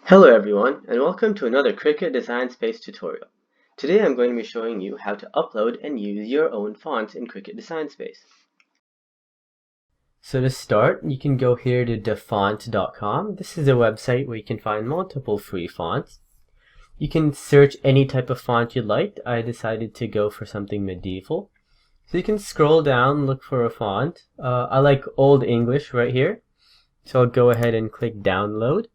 Hello everyone, and welcome to another Cricut Design Space tutorial. Today I'm going to be showing you how to upload and use your own fonts in Cricut Design Space. So to start, you can go here to dafont.com. This is a website where you can find multiple free fonts. You can search any type of font you liked. I decided to go for something medieval. So you can scroll down, look for a font. I like Old English right here. So I'll go ahead and click download.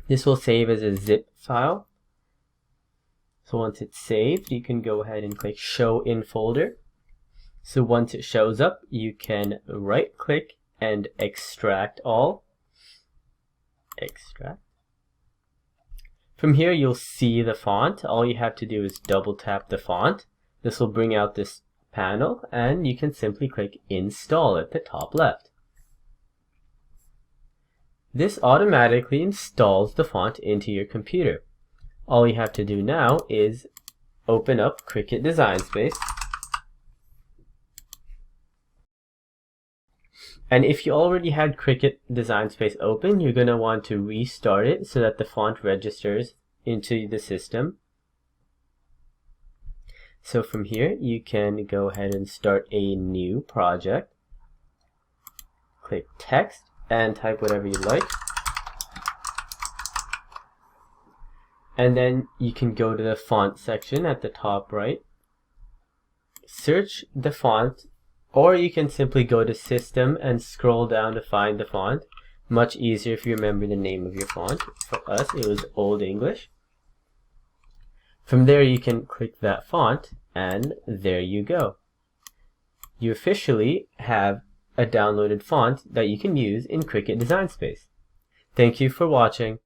This will save as a zip file. So once it's saved, you can go ahead and click Show in Folder. So once it shows up, you can right click and extract all. Extract. From here, you'll see the font. All you have to do is double tap the font. This will bring out this panel, and you can simply click Install at the top left. This automatically installs the font into your computer. All you have to do now is open up Cricut Design Space. And if you already had Cricut Design Space open, you're going to want to restart it so that the font registers into the system. So from here, you can go ahead and start a new project. Click Text and type whatever you like. And then you can go to the font section at the top right. Search the font, or you can simply go to System and scroll down to find the font. Much easier if you remember the name of your font. For us, it was Old English. From there, you can click that font, and there you go. You officially have a downloaded font that you can use in Cricut Design Space. Thank you for watching.